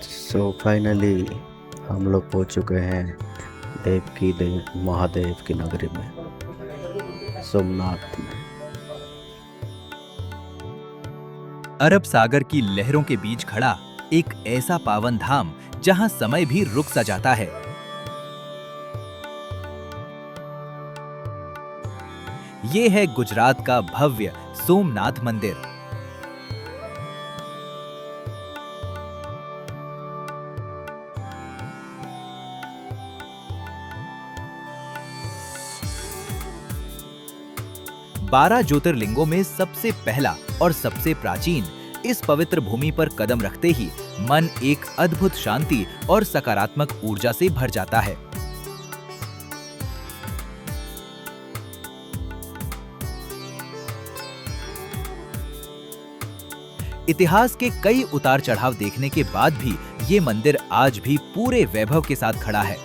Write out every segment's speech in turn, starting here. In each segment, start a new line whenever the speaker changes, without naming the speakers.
Finally हम लोग पहुंच चुके हैं देव महादेव की नगरी में, सोमनाथ में।
अरब सागर की लहरों के बीच खड़ा एक ऐसा पावन धाम जहां समय भी रुक सा जाता है। ये है गुजरात का भव्य सोमनाथ मंदिर। बारह ज्योतिर्लिंगों में सबसे पहला और सबसे प्राचीन इस पवित्र भूमि पर कदम रखते ही मन एक अद्भुत शांति और सकारात्मक ऊर्जा से भर जाता है। इतिहास के कई उतार चढ़ाव देखने के बाद भी ये मंदिर आज भी पूरे वैभव के साथ खड़ा है।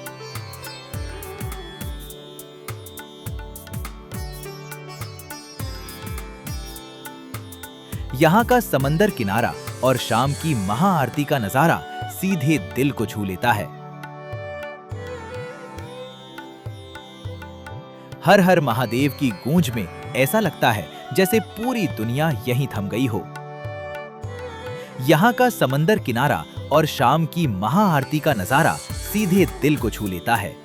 यहाँ का समंदर किनारा और शाम की महाआरती का नजारा सीधे दिल को छू लेता है। हर हर महादेव की गूंज में ऐसा लगता है जैसे पूरी दुनिया यहीं थम गई हो। यहाँ का समंदर किनारा और शाम की महाआरती का नजारा सीधे दिल को छू लेता है।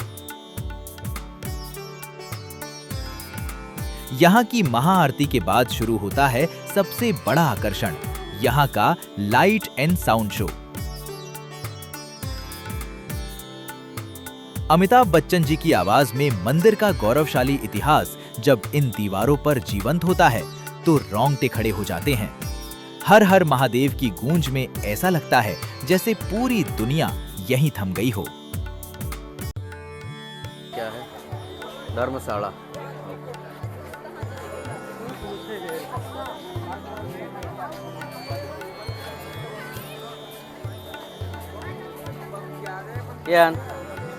यहाँ की महाआरती के बाद शुरू होता है सबसे बड़ा आकर्षण, यहाँ का light and sound show. Amitabh Bachchan ji की आवाज में मंदिर का गौरवशाली इतिहास जब इन दीवारों पर जीवंत होता है तो रोंगटे खड़े हो जाते हैं। हर हर महादेव की गूंज में ऐसा लगता है जैसे पूरी दुनिया यहीं थम गई हो।
क्या है? धर्मशाला।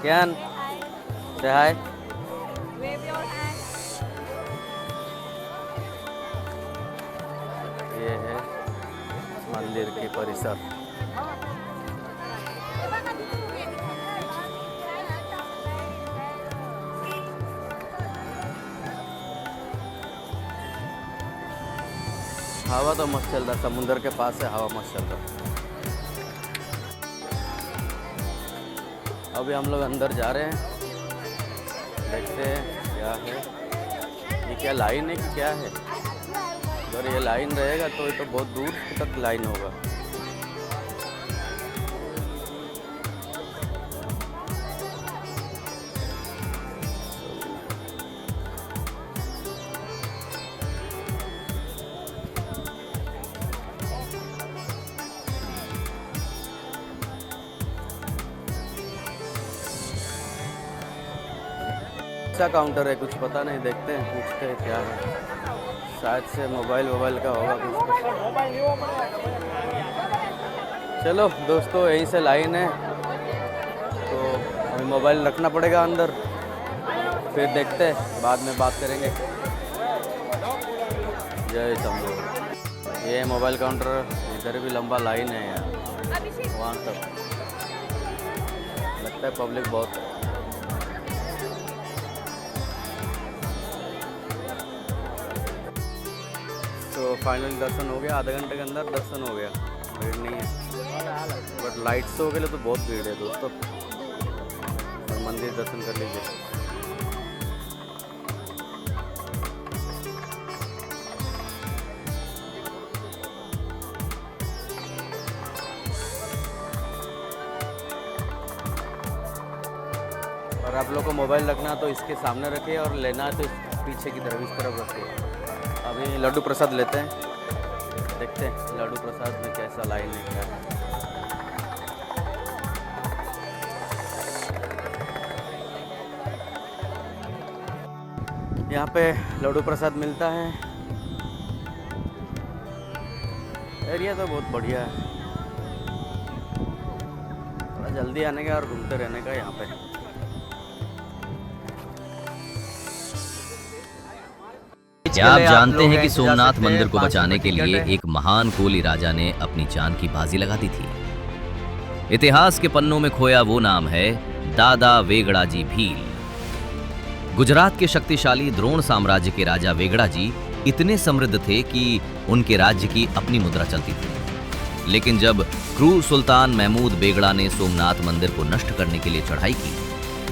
Kian, say hi.
Wave your hand.
ये है मंदिर के परिसर। हवा तो मस्त चल रहा, समुंदर के पास है, हवा मस्त चल रहा। अभी हम लोग अंदर जा रहे हैं, देखते हैं क्या है। ये क्या लाइन है कि क्या है? अगर ये लाइन रहेगा तो ये तो बहुत दूर तक लाइन होगा। अच्छा काउंटर है, कुछ पता नहीं, देखते हैं, पूछते हैं क्या है। शायद से मोबाइल का होगा कुछ। चलो दोस्तों, यहीं से लाइन है तो अभी मोबाइल रखना पड़ेगा अंदर, फिर देखते हैं, बाद में बात करेंगे। जय शंभू। ये मोबाइल काउंटर, इधर भी लंबा लाइन है यार, वहाँ तक लगता है पब्लिक बहुत है। तो फाइनली दर्शन हो गया, आधे घंटे के अंदर दर्शन हो गया, भीड़ नहीं है। बट लाइट शो के लिए तो बहुत भीड़ है दोस्तों, और मंदिर दर्शन कर लीजिए। और आप लोग को मोबाइल रखना तो इसके सामने रखिए, और लेना है तो पीछे की तरफ, इस तरफ रखिए। अभी लड्डू प्रसाद लेते हैं, देखते हैं लड्डू प्रसाद में कैसा लाइन है, क्या है। यहाँ पे लड्डू प्रसाद मिलता है। एरिया तो बहुत बढ़िया है, थोड़ा जल्दी आने का और घूमते रहने का यहाँ पे।
क्या आप जानते हैं कि सोमनाथ मंदिर को बचाने के लिए एक महान कोली राजा ने अपनी जान की बाजी लगा दी थी। इतिहास के पन्नों में खोया वो नाम है दादा वेगड़ाजी भील। गुजरात के शक्तिशाली द्रोण साम्राज्य के राजा वेगड़ाजी इतने समृद्ध थे कि उनके राज्य की अपनी मुद्रा चलती थी। लेकिन जब क्रूर सुल्तान महमूद बेगड़ा ने सोमनाथ मंदिर को नष्ट करने के लिए चढ़ाई की,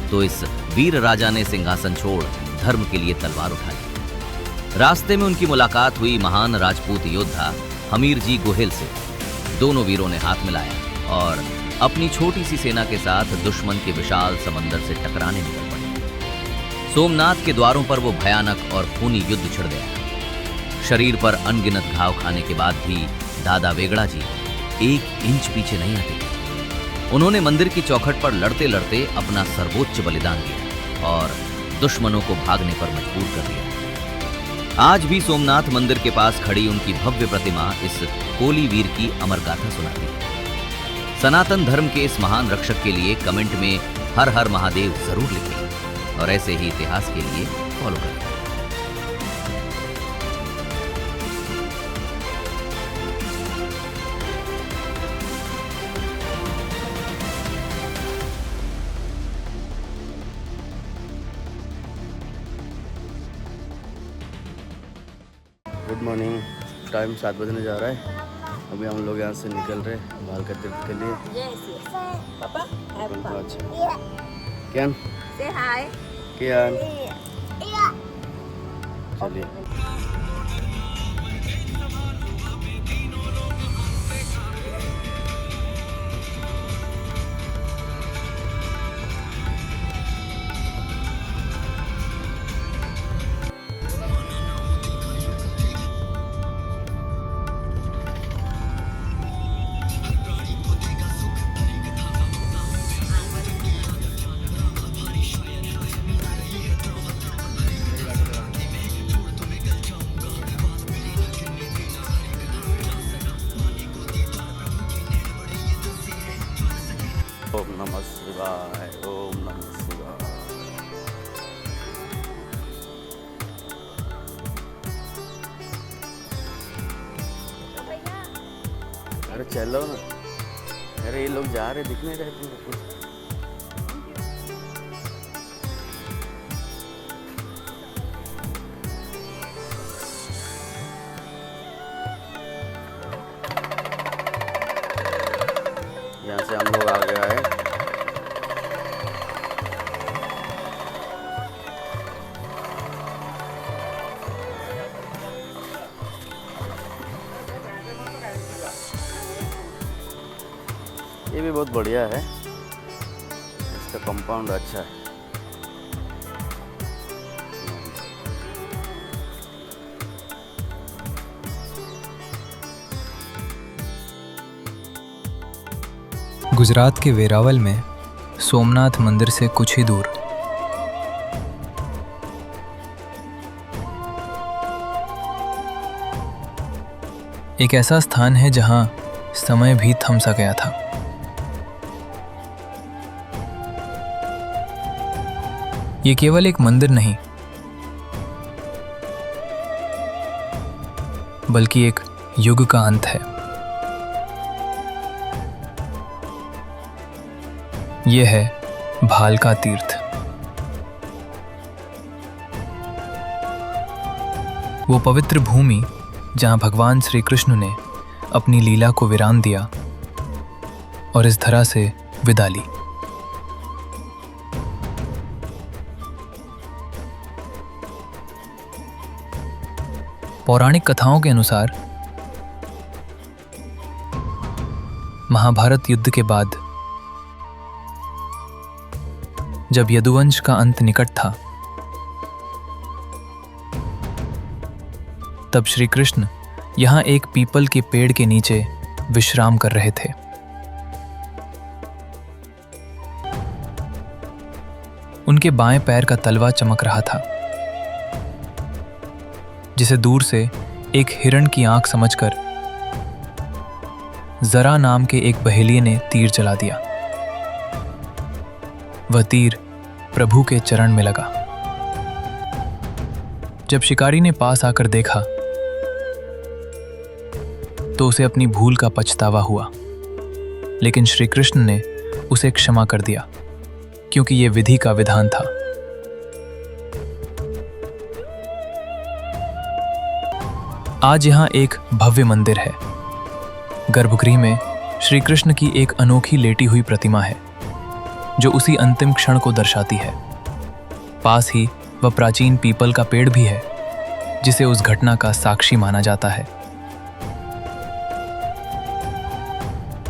तो इस वीर राजा ने सिंहासन छोड़ धर्म के लिए तलवार उठा ली। रास्ते में उनकी मुलाकात हुई महान राजपूत योद्धा हमीर जी गोहिल से। दोनों वीरों ने हाथ मिलाया और अपनी छोटी सी सेना के साथ दुश्मन के विशाल समंदर से टकराने निकल पड़े। सोमनाथ के द्वारों पर वो भयानक और खूनी युद्ध छिड़ गया। शरीर पर अनगिनत घाव खाने के बाद भी दादा वेगड़ाजी 1 इंच पीछे नहीं हटे। उन्होंने मंदिर की चौखट पर लड़ते लड़ते अपना सर्वोच्च बलिदान दिया और दुश्मनों को भागने पर मजबूर कर दिया। आज भी सोमनाथ मंदिर के पास खड़ी उनकी भव्य प्रतिमा इस कोली वीर की अमर गाथा सुनाती है। सनातन धर्म के इस महान रक्षक के लिए कमेंट में हर हर महादेव जरूर लिखें और ऐसे ही इतिहास के लिए फॉलो करें।
Good morning. टाइम 7 बजने जा रहा है। अभी हम लोग यहाँ से निकल रहे हैं भालका तीर्थ के लिए।
Papa, have fun.
अच्छा क्या
Say hi.
क्या चलिए। ओम नमः शिवाय, ओम नमः शिवाय। अरे चलो ना। अरे ये लोग जा रहे दिख नहीं रहे तुमको कुछ। यहाँ से हम लोग आ गया है। ये भी बहुत बढ़िया है, इसका कंपाउंड अच्छा है।
गुजरात के वेरावल में सोमनाथ मंदिर से कुछ ही दूर एक ऐसा स्थान है जहां समय भी थम सा गया था। ये केवल एक मंदिर नहीं, बल्कि एक युग का अंत है। यह है भालका तीर्थ। वो पवित्र भूमि जहां भगवान श्री कृष्ण ने अपनी लीला को विराम दिया और इस धरा से विदा ली। पौराणिक कथाओं के अनुसार महाभारत युद्ध के बाद जब यदुवंश का अंत निकट था, तब श्री कृष्ण यहां एक पीपल के पेड़ के नीचे विश्राम कर रहे थे। उनके बाएं पैर का तलवा चमक रहा था, जिसे दूर से एक हिरण की आंख समझकर जरा नाम के एक बहेलिये ने तीर चला दिया। वह तीर प्रभु के चरण में लगा। जब शिकारी ने पास आकर देखा तो उसे अपनी भूल का पछतावा हुआ। लेकिन श्री कृष्ण ने उसे क्षमा कर दिया, क्योंकि ये विधि का विधान था। आज यहाँ एक भव्य मंदिर है। गर्भगृह में श्री कृष्ण की एक अनोखी लेटी हुई प्रतिमा है, जो उसी अंतिम क्षण को दर्शाती है। पास ही वह प्राचीन पीपल का पेड़ भी है, जिसे उस घटना का साक्षी माना जाता है।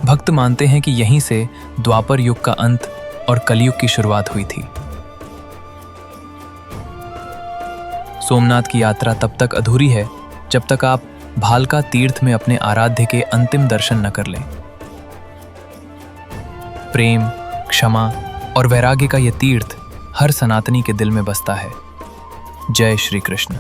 भक्त मानते हैं कि यहीं से द्वापर युग का अंत और कलयुग की शुरुआत हुई थी। सोमनाथ की यात्रा तब तक अधूरी है जब तक आप भालका तीर्थ में अपने आराध्य के अंतिम दर्शन न कर लें। प्रेम, क्षमा और वैराग्य का यह तीर्थ हर सनातनी के दिल में बसता है। जय श्री कृष्ण।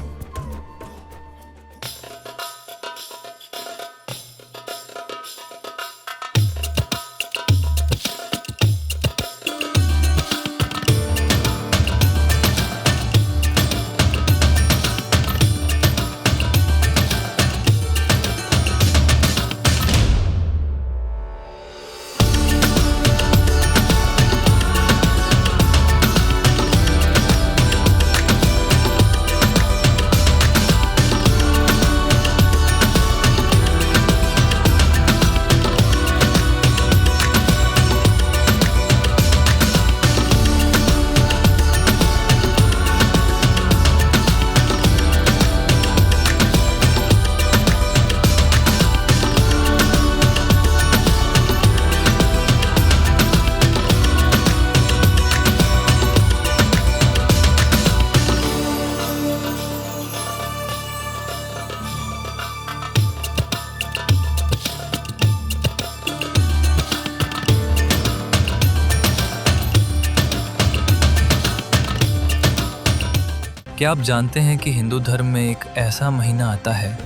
क्या आप जानते हैं कि हिंदू धर्म में एक ऐसा महीना आता है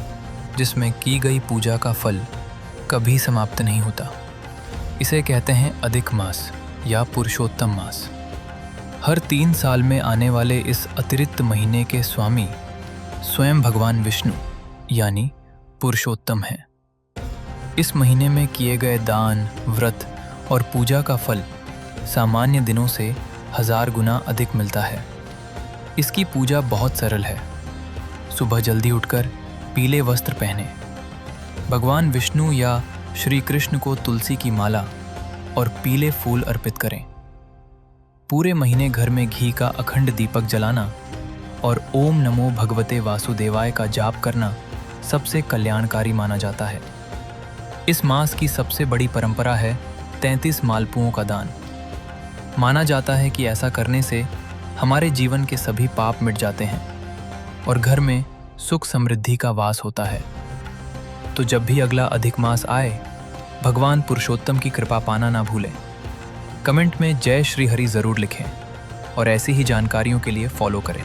जिसमें की गई पूजा का फल कभी समाप्त नहीं होता? इसे कहते हैं अधिक मास या पुरुषोत्तम मास। हर 3 साल में आने वाले इस अतिरिक्त महीने के स्वामी स्वयं भगवान विष्णु यानी पुरुषोत्तम हैं। इस महीने में किए गए दान, व्रत और पूजा का फल सामान्य दिनों से 1000 गुना अधिक मिलता है। इसकी पूजा बहुत सरल है। सुबह जल्दी उठकर पीले वस्त्र पहने, भगवान विष्णु या श्री कृष्ण को तुलसी की माला और पीले फूल अर्पित करें। पूरे महीने घर में घी का अखंड दीपक जलाना और ओम नमो भगवते वासुदेवाय का जाप करना सबसे कल्याणकारी माना जाता है। इस मास की सबसे बड़ी परंपरा है 33 मालपुओं का दान। माना जाता है कि ऐसा करने से हमारे जीवन के सभी पाप मिट जाते हैं और घर में सुख समृद्धि का वास होता है। तो जब भी अगला अधिक मास आए, भगवान पुरुषोत्तम की कृपा पाना ना भूलें। कमेंट में जय श्री हरि जरूर लिखें और ऐसी ही जानकारियों के लिए फॉलो करें।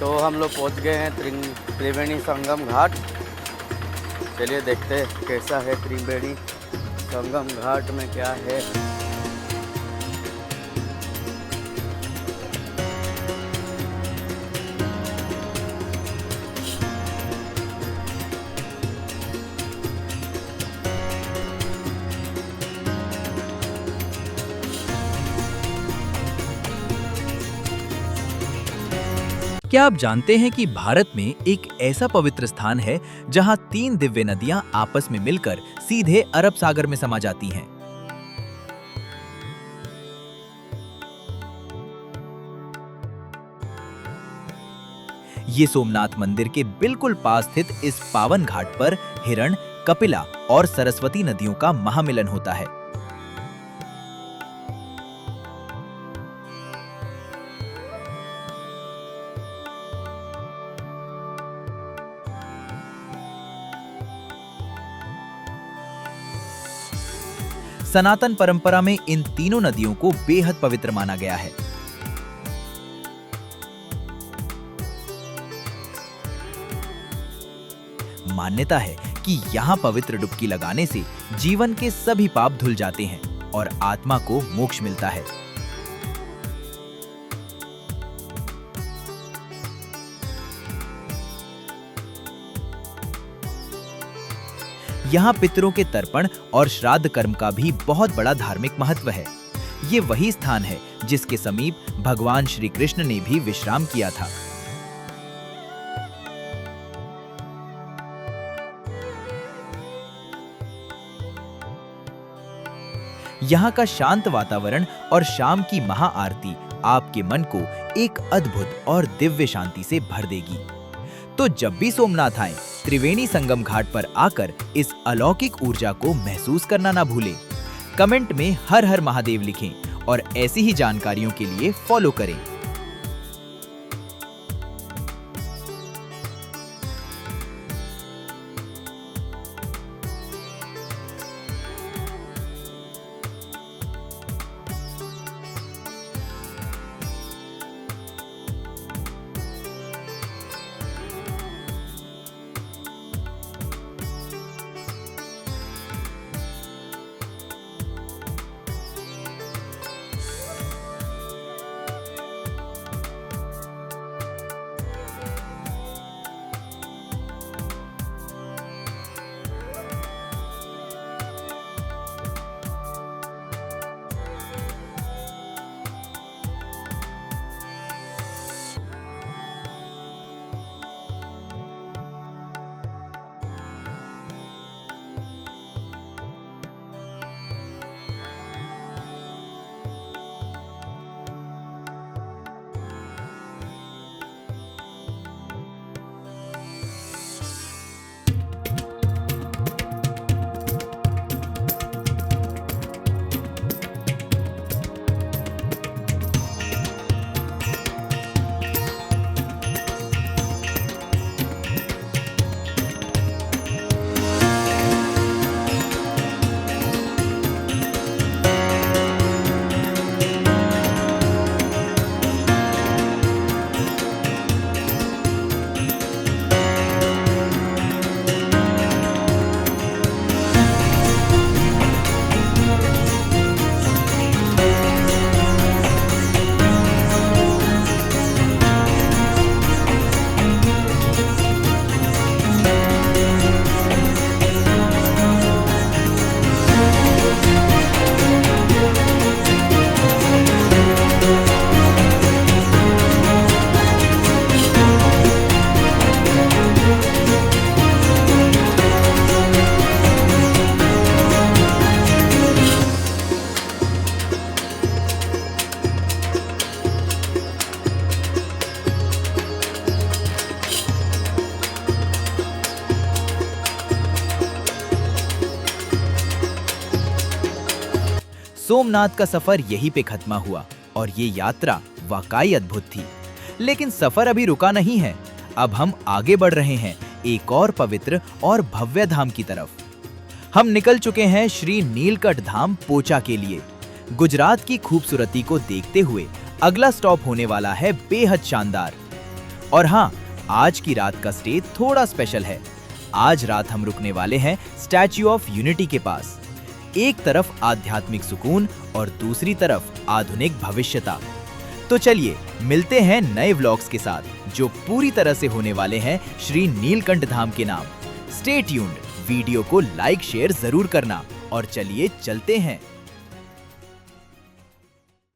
तो हम लोग पहुंच गए हैं त्रिवेणी संगम घाट। चलिए देखते हैं कैसा है त्रिवेणी संगम घाट में क्या है।
क्या आप जानते हैं कि भारत में एक ऐसा पवित्र स्थान है जहां 3 दिव्य नदियां आपस में मिलकर सीधे अरब सागर में समा जाती हैं? ये सोमनाथ मंदिर के बिल्कुल पास स्थित इस पावन घाट पर हिरण, कपिला और सरस्वती नदियों का महामिलन होता है। सनातन परंपरा में इन तीनों नदियों को बेहद पवित्र माना गया है। मान्यता है कि यहाँ पवित्र डुबकी लगाने से जीवन के सभी पाप धुल जाते हैं और आत्मा को मोक्ष मिलता है। यहाँ पितरों के तर्पण और श्राद्ध कर्म का भी बहुत बड़ा धार्मिक महत्व है। ये वही स्थान है जिसके समीप भगवान श्री कृष्ण ने भी विश्राम किया था। यहाँ का शांत वातावरण और शाम की महाआरती आपके मन को एक अद्भुत और दिव्य शांति से भर देगी। तो जब भी सोमनाथ आए, त्रिवेणी संगम घाट पर आकर इस अलौकिक ऊर्जा को महसूस करना ना भूलें। कमेंट में हर हर महादेव लिखें और ऐसी ही जानकारियों के लिए फॉलो करें। सोमनाथ का सफर यहीं पे खत्म हुआ और ये यात्रा वाकई अद्भुत थी। लेकिन सफर अभी रुका नहीं है। अब हम आगे बढ़ रहे हैं एक और पवित्र और भव्य धाम की तरफ। हम निकल चुके हैं श्री नीलकंठ धाम पोचा के लिए। गुजरात की खूबसूरती को देखते हुए अगला स्टॉप होने वाला है बेहद शानदार और हाँ, आज की रात का स्टे थोड़ा स्पेशल है। आज रात हम रुकने वाले हैं स्टैच्यू ऑफ यूनिटी के पास। एक तरफ आध्यात्मिक सुकून और दूसरी तरफ आधुनिक भविष्यता। तो चलिए मिलते हैं नए व्लॉग्स के साथ जो पूरी तरह से होने वाले हैं श्री नीलकंठ धाम के नाम। स्टे ट्यून्ड, वीडियो को लाइक शेयर जरूर करना और चलिए चलते हैं।